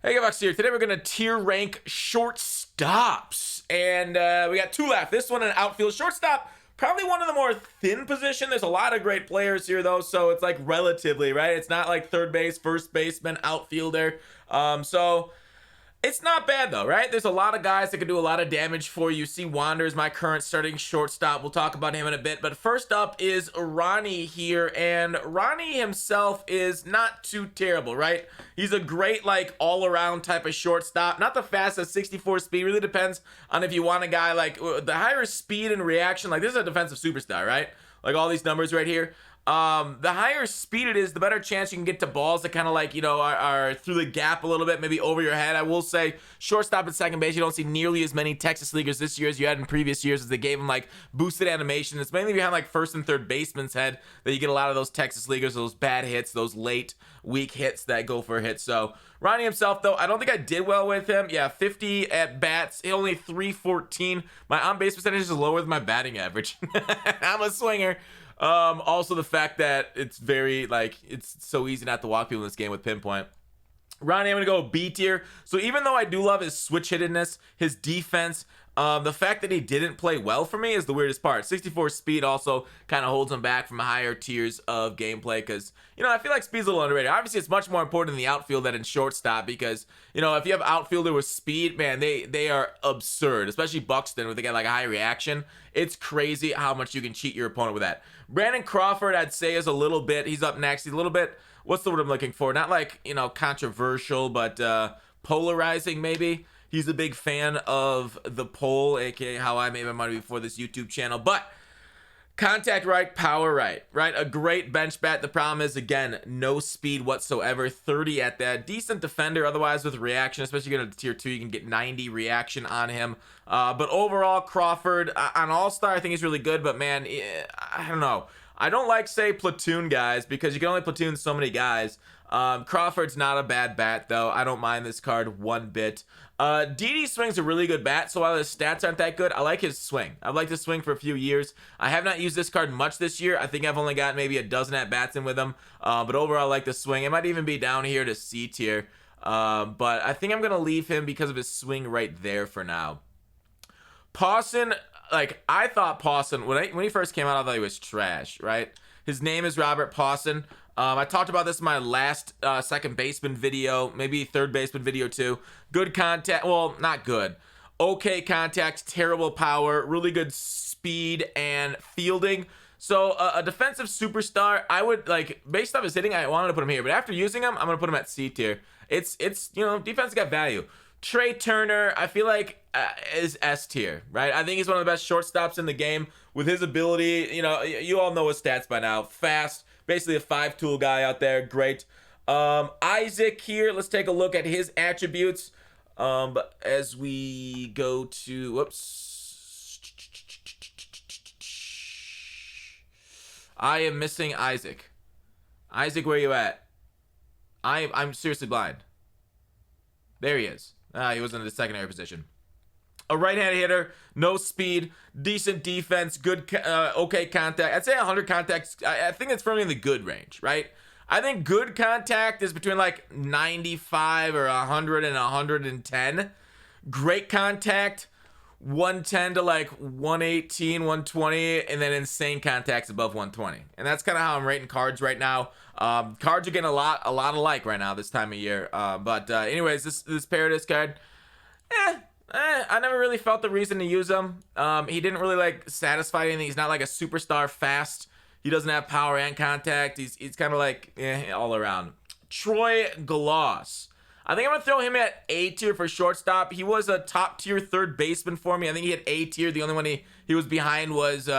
Hey, Gutfoxx here. Today we're going to tier rank shortstops. And we got two left. This one, an outfield shortstop. Probably one of the more thin position. There's a lot of great players here, though, so it's like relatively, right? It's not like third base, first baseman, outfielder. So it's not bad though, right? There's a lot of guys that can do a lot of damage for you. See, Wander's my current starting shortstop. We'll talk about him in a bit. But first up is Ronnie here. And Ronnie himself is not too terrible, right? He's a great, like, all-around type of shortstop. Not the fastest, 64 speed. Really depends on if you want a guy, like, the higher speed and reaction. Like, this is a defensive superstar, right? Like, all these numbers right here. The higher speed it is, the better chance you can get to balls that kind of like, you know, are through the gap a little bit, maybe over your head. I will say, shortstop and second base, you don't see nearly as many Texas Leaguers this year as you had in previous years, as they gave them like boosted animation. It's mainly behind like first and third baseman's head that you get a lot of those Texas Leaguers, those bad hits, those late weak hits that go for a hit. So Ronnie himself, though, I don't think I did well with him. Yeah, 50 at bats, only 314. My on-base percentage is lower than my batting average. I'm a swinger. Also the fact that it's very, like, it's so easy not to walk people in this game with pinpoint. Ronnie, I'm going to go B tier. So even though I do love his switch hittedness, his defense, the fact that he didn't play well for me is the weirdest part. 64 speed also kind of holds him back from higher tiers of gameplay because, you know, I feel like speed's a little underrated. Obviously, it's much more important in the outfield than in shortstop because, you know, if you have outfielder with speed, man, they are absurd, especially Buxton, where they get like a high reaction. It's crazy how much you can cheat your opponent with that. Brandon Crawford, I'd say, is a little bit, he's up next. He's a little bit, what's the word I'm looking for? Not like, you know, controversial, but polarizing maybe. He's a big fan of the pole, aka how I made my money before this YouTube channel. But contact right, power right? A great bench bat. The problem is, again, no speed whatsoever. 30 at that. Decent defender otherwise with reaction, especially getting to tier 2. You can get 90 reaction on him. But overall, Crawford, on All-Star, I think he's really good. But, man, I don't know. I don't like, say, platoon guys because you can only platoon so many guys. Crawford's not a bad bat, though. I don't mind this card one bit. Didi swings a really good bat, so while his stats aren't that good, I like his swing. I've liked his swing for a few years. I have not used this card much this year. I think I've only got maybe a dozen at-bats in with him, but overall, I like the swing. It might even be down here to C tier, but I think I'm going to leave him because of his swing right there for now. Pawson, like, I thought Pawson, when he first came out, I thought he was trash, right? His name is Robert Pawson. I talked about this in my last second baseman video, maybe third baseman video too. Good contact, well, not good. Okay contact, terrible power, really good speed and fielding. So a defensive superstar, I would, like, based off his hitting, I wanted to put him here. But after using him, I'm going to put him at C tier. It's you know, defense got value. Trey Turner, I feel like, is S tier, right? I think he's one of the best shortstops in the game with his ability. You know, you all know his stats by now. Fast, basically a 5-tool guy out there. Great. Isaac here, let's take a look at his attributes. But as we go to, whoops. I am missing Isaac. Isaac, where you at? I'm seriously blind. There he is. He was in the secondary position. A right-handed hitter, no speed, decent defense, good, okay contact. I'd say 100 contacts. I think it's firmly in the good range, right? I think good contact is between like 95 or 100 and 110. Great contact, 110 to like 118, 120, and then insane contacts above 120. And that's kind of how I'm rating cards right now. Cards are getting a lot alike right now this time of year. But anyways, this Paradise card, I never really felt the reason to use him. He didn't really like satisfy anything. He's not like a superstar fast. He doesn't have power and contact. He's kind of like all around. Troy Glaus. I think I'm going to throw him at A tier for shortstop. He was a top tier third baseman for me. I think he had A tier. The only one he was behind was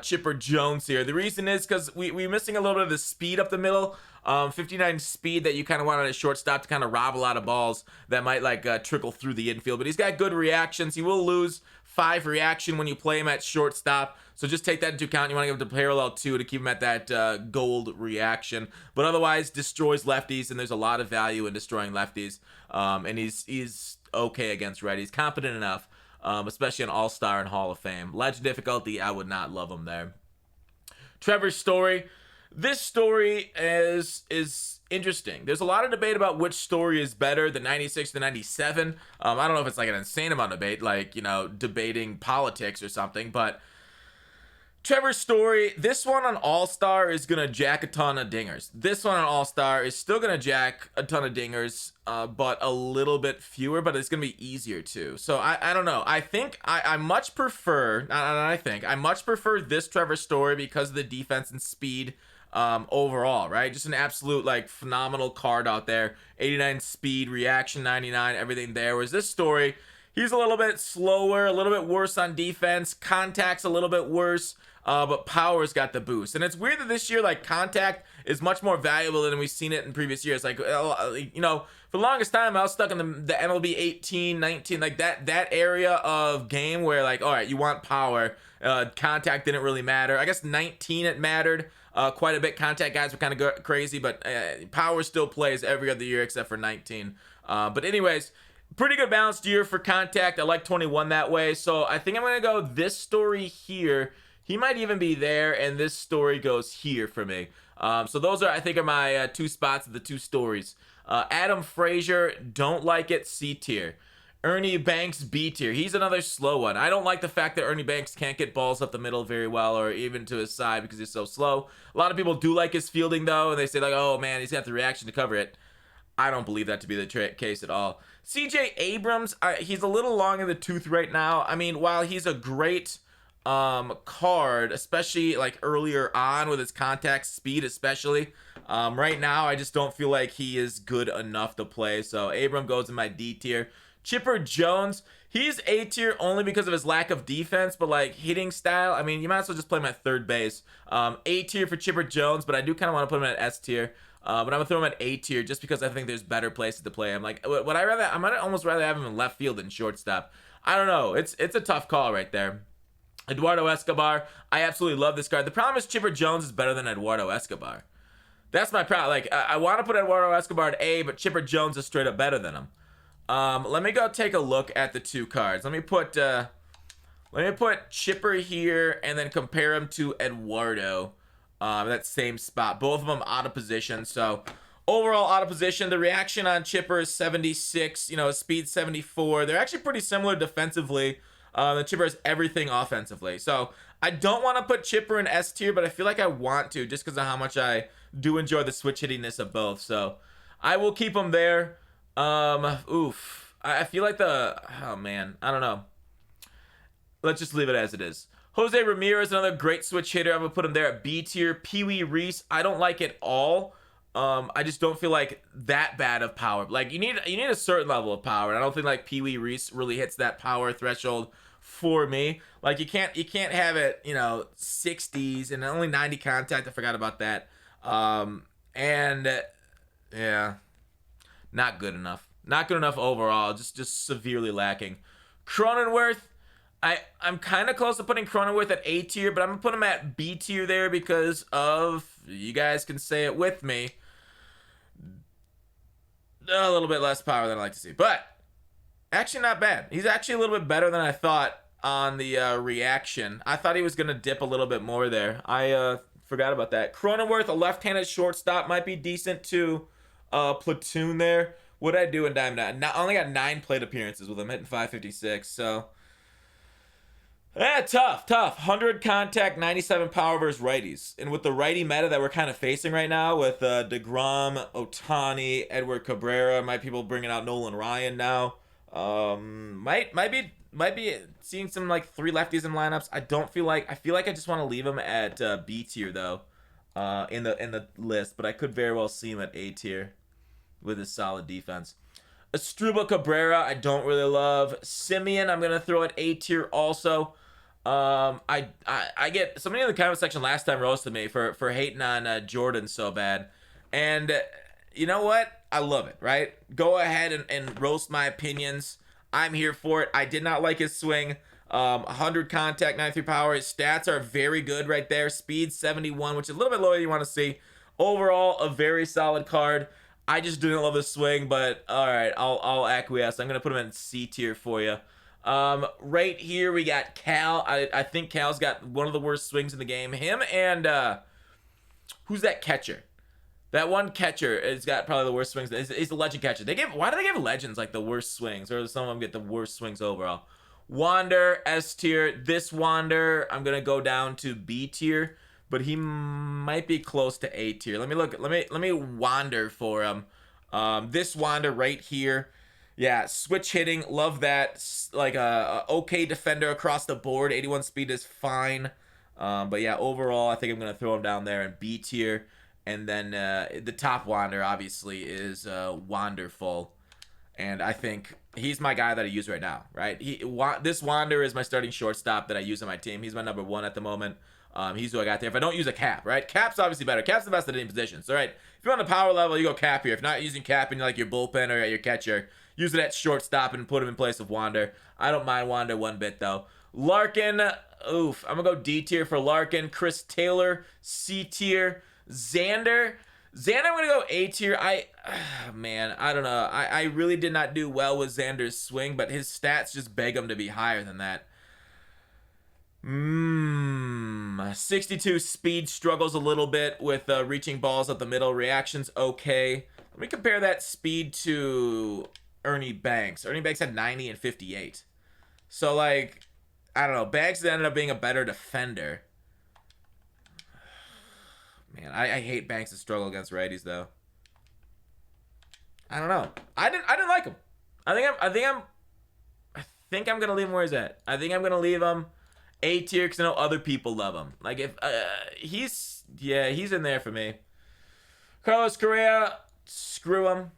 Chipper Jones here. The reason is because we're missing a little bit of the speed up the middle. 59 speed that you kind of want on a shortstop to kind of rob a lot of balls that might like trickle through the infield. But he's got good reactions. He will lose 5 reaction when you play him at shortstop. So just take that into account. You want to give him to parallel 2 to keep him at that gold reaction. But otherwise, destroys lefties, and there's a lot of value in destroying lefties. And he's okay against righties. Competent enough, especially an All-Star and Hall of Fame. Legend difficulty, I would not love him there. Trevor Story. This story is interesting. There's a lot of debate about which story is better, the 96, the 97. I don't know if it's like an insane amount of debate, like, you know, debating politics or something, but Trevor Story, this one on All-Star is going to jack a ton of dingers. This one on All-Star is still going to jack a ton of dingers, but a little bit fewer, but it's going to be easier too. So I don't know. I think I much prefer, I much prefer this Trevor Story because of the defense and speed overall, right? Just an absolute like phenomenal card out there. 89 speed, reaction 99, everything there. Whereas this Story, he's a little bit slower, a little bit worse on defense, contact's a little bit worse. But power's got the boost. And it's weird that this year, like, contact is much more valuable than we've seen it in previous years. Like, you know, for the longest time, I was stuck in the MLB 18, 19, like that area of game where, like, all right, you want power. Contact didn't really matter. I guess 19 it mattered quite a bit. Contact guys were kind of crazy, but power still plays every other year except for 19. But anyways, pretty good balanced year for contact. I like 21 that way. So I think I'm going to go this Story here. He might even be there, and this Story goes here for me. So those are, I think, are my two spots of the two stories. Adam Frazier, don't like it, C tier. Ernie Banks, B tier. He's another slow one. I don't like the fact that Ernie Banks can't get balls up the middle very well or even to his side because he's so slow. A lot of people do like his fielding, though, and they say, like, oh, man, he's got the reaction to cover it. I don't believe that to be the case at all. CJ Abrams, he's a little long in the tooth right now. I mean, while he's a great card, especially like earlier on with his contact speed, especially right now, I just don't feel like he is good enough to play. So Abram goes in my D tier. Chipper Jones, he's A tier only because of his lack of defense, but like hitting style, I mean, you might as well just play him at third base. A tier for Chipper Jones, but I do kind of want to put him at S tier. But I'm gonna throw him at A tier just because I think there's better places to play him. Like, I might almost rather have him in left field than shortstop. I don't know. It's a tough call right there. Eduardo Escobar, I absolutely love this card. The problem is Chipper Jones is better than Eduardo Escobar. That's my problem. Like, I want to put Eduardo Escobar at A, but Chipper Jones is straight up better than him. Let me go take a look at the two cards. Let me put Chipper here and then compare him to Eduardo. That same spot. Both of them out of position. So overall out of position. The reaction on Chipper is 76. You know, speed 74. They're actually pretty similar defensively. The Chipper has everything offensively. So I don't want to put Chipper in S tier, but I feel like I want to just because of how much I do enjoy the switch hittingness of both. So I will keep them there. I feel like oh man, I don't know. Let's just leave it as it is. Jose Ramirez, another great switch hitter. I'm going to put him there at B tier. Pee Wee Reese, I don't like it all. I just don't feel like that bad of power. Like you need a certain level of power. And I don't think like Pee Wee Reese really hits that power threshold for me. Like you can't have it, you know, 60s and only 90 contact. I forgot about that. Yeah, not good enough. Not good enough overall. Just severely lacking. Cronenworth, I'm kind of close to putting Cronenworth at A tier, but I'm gonna put him at B tier there because of, you guys can say it with me, a little bit less power than I like to see, but actually not bad. He's actually a little bit better than I thought on the reaction. I thought he was gonna dip a little bit more there. I forgot about that. Cronenworth, a left-handed shortstop, might be decent to platoon there. What'd I do in Diamond? I only got 9 plate appearances with him, hitting 556. So tough. 100 contact, 97 power versus righties. And with the righty meta that we're kind of facing right now with DeGrom, Ohtani, Edward Cabrera, might people bringing out Nolan Ryan now. Might be seeing some like 3 lefties in lineups. I feel like I just want to leave him at B tier though, in the list, but I could very well see him at A tier with his solid defense. Asdrubal Cabrera, I don't really love. Simeon, I'm gonna throw at A tier also. I get somebody in the comment section last time roasted me for hating on Jordan so bad, and you know what? I love it. Right? Go ahead and roast my opinions. I'm here for it. I did not like his swing. 100 contact, 93 power. His stats are very good right there. Speed 71, which is a little bit lower than you want to see. Overall, a very solid card. I just didn't love his swing, but all right, I'll acquiesce. I'm gonna put him in C tier for you. Right here we got Cal. I think Cal's got one of the worst swings in the game. Him and who's that catcher? That one catcher has got probably the worst swings. He's a legend catcher. Why do they give legends like the worst swings, or some of them get the worst swings overall? Wander S tier. This Wander, I'm gonna go down to B tier, but he might be close to A tier. Let me look. Let me Wander for him. This Wander right here. Yeah, switch hitting, love that. Like a okay defender across the board. 81 speed is fine. But yeah, overall, I think I'm gonna throw him down there in B tier. And then the top Wander obviously is Wonderful, and I think he's my guy that I use right now. Right, this Wander is my starting shortstop that I use on my team. He's my number one at the moment. He's who I got there. If I don't use a Cap, right? Cap's obviously better. Cap's the best at any position. So right, if you're on the power level, you go Cap here. If not using Cap and you're like your bullpen or your catcher, use it at shortstop and put him in place of Wander. I don't mind Wander one bit though. Larkin, oof. I'm gonna go D tier for Larkin. Chris Taylor, C tier. Xander, I'm gonna go A tier. Man, I don't know. I really did not do well with Xander's swing, but his stats just beg him to be higher than that. 62 speed, struggles a little bit with reaching balls up the middle. Reactions okay. Let me compare that speed to Ernie Banks. Ernie Banks had 90 and 58. So like, I don't know. Banks ended up being a better defender. Man, I hate Banks' struggle against righties though. I don't know. I didn't like him. I think I'm gonna leave him where he's at. I think I'm gonna leave him A tier because I know other people love him. Like if he's in there for me. Carlos Correa, screw him.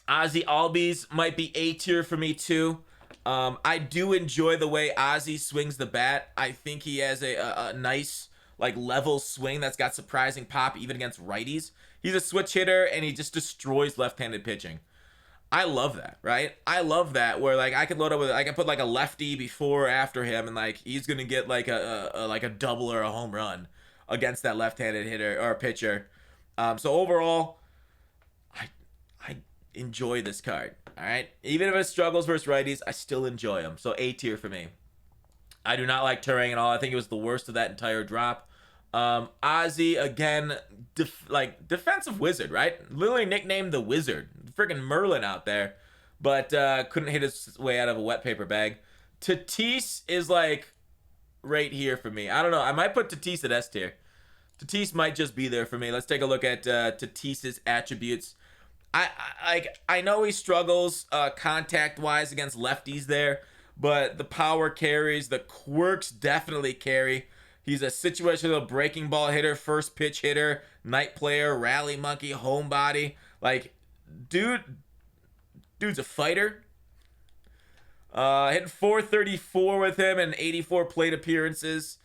Ozzy Albies might be A tier for me too. I do enjoy the way Ozzy swings the bat. I think he has a nice like level swing that's got surprising pop even against righties. He's a switch hitter and he just destroys left-handed pitching. I love that, right? I love that where like I could load up with I can put like a lefty before or after him and like he's gonna get like a double or a home run against that left-handed hitter or pitcher. So overall, I enjoy this card. All right, even if it struggles versus righties, I still enjoy him. So A tier for me. I do not like Turang at all. I think it was the worst of that entire drop. Ozzy, again, defensive wizard, right? Literally nicknamed the Wizard. Freaking Merlin out there. But couldn't hit his way out of a wet paper bag. Tatis is like right here for me. I don't know. I might put Tatis at S tier. Tatis might just be there for me. Let's take a look at Tatis's attributes. I know he struggles contact-wise against lefties there. But the power carries, the quirks definitely carry. He's a situational breaking ball hitter, first pitch hitter, night player, rally monkey, homebody. Like, dude's a fighter. Hitting 434 with him and 84 plate appearances.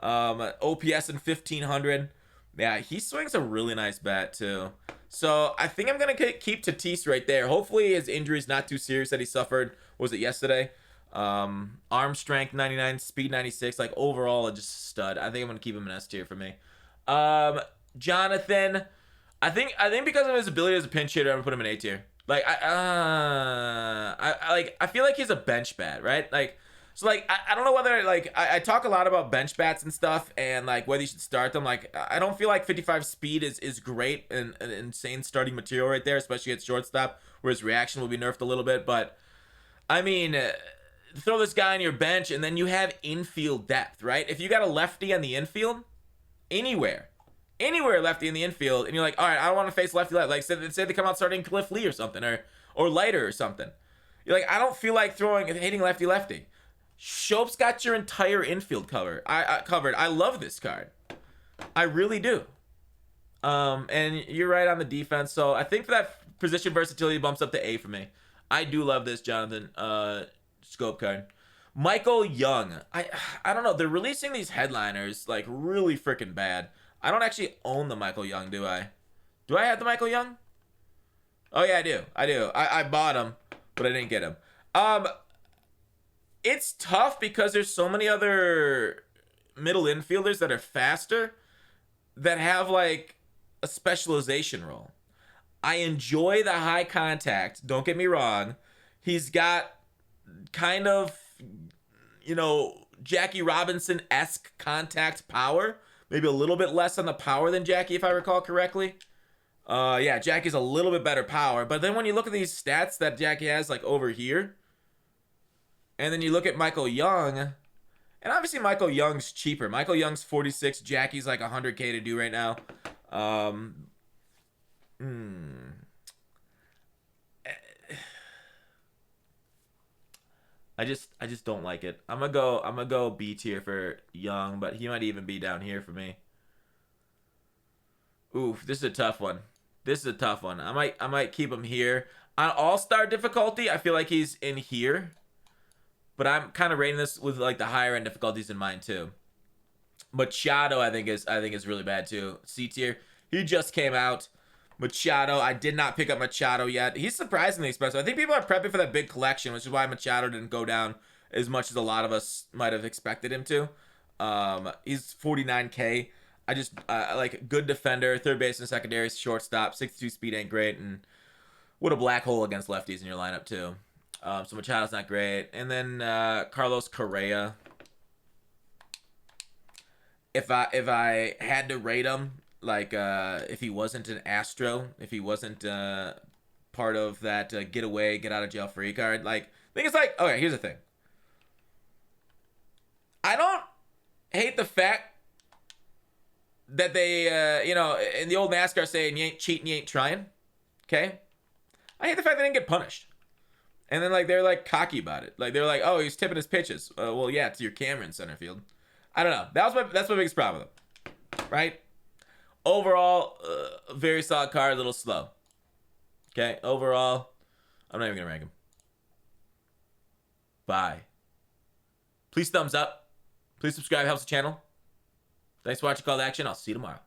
OPS in 1500. Yeah, he swings a really nice bat too. So I think I'm gonna keep Tatis right there. Hopefully his injury's not too serious that he suffered. Was it yesterday? Arm strength 99, speed 96. Like overall, just a stud. I think I'm gonna keep him in S tier for me. Jonathan, I think because of his ability as a pinch hitter, I'm gonna put him in A tier. Like I feel like he's a bench bat, right? Like so like I don't know whether like I talk a lot about bench bats and stuff and like whether you should start them. Like I don't feel like 55 speed is great and an insane starting material right there, especially at shortstop where his reaction will be nerfed a little bit. But I mean. Throw this guy on your bench and then you have infield depth, right? If you got a lefty on the infield, anywhere lefty in the infield, and you're like, all right, I don't want to face lefty. Like say they come out starting Cliff Lee or something, or Leiter or something. You're like, I don't feel like hitting lefty. Shope's got your entire infield covered. I love this card. I really do. And you're right on the defense. So I think for that position versatility bumps up to A for me. I do love this, Jonathan. Scope card. Michael Young. I don't know. They're releasing these headliners like really freaking bad. I don't actually own the Michael Young, do I? Do I have the Michael Young? Oh yeah, I do. I bought him, but I didn't get him. It's tough because there's so many other middle infielders that are faster that have like a specialization role. I enjoy the high contact. Don't get me wrong. He's got kind of, Jackie Robinson-esque contact power, maybe a little bit less on the power than Jackie, if I recall correctly. Yeah, Jackie's a little bit better power. But then when you look at these stats that Jackie has, like over here, and then you look at Michael Young, and obviously Michael Young's cheaper. Michael Young's 46, Jackie's like 100K to do right now. I just don't like it. I'm gonna go B tier for Young, but he might even be down here for me. Oof, this is a tough one. This is a tough one. I might keep him here. On all-star difficulty, I feel like he's in here. But I'm kind of rating this with like the higher end difficulties in mind too. Machado, I think is really bad too. C tier. He just came out. Machado, I did not pick up Machado yet. He's surprisingly expensive. I think people are prepping for that big collection, which is why Machado didn't go down as much as a lot of us might have expected him to. He's 49K. I just like good defender, third baseman, secondary, shortstop, 62 speed ain't great, and what a black hole against lefties in your lineup too. So Machado's not great, and then Carlos Correa. If I had to rate him, like if he wasn't an Astro, if he wasn't part of that get away, get out of jail free card, like I think it's like, okay, here's the thing. I don't hate the fact that they, you know, in the old NASCAR saying, you ain't cheating, you ain't trying. Okay? I hate the fact they didn't get punished. And then, like, they're, like, cocky about it. Like, they're like, oh, he's tipping his pitches. Well, yeah, it's your camera in center field. I don't know. That's my biggest problem with him. Right? Overall, very solid card, a little slow. Okay? Overall, I'm not even going to rank him. Bye. Please thumbs up. Please subscribe. Helps the channel. Thanks for watching Call to Action. I'll see you tomorrow.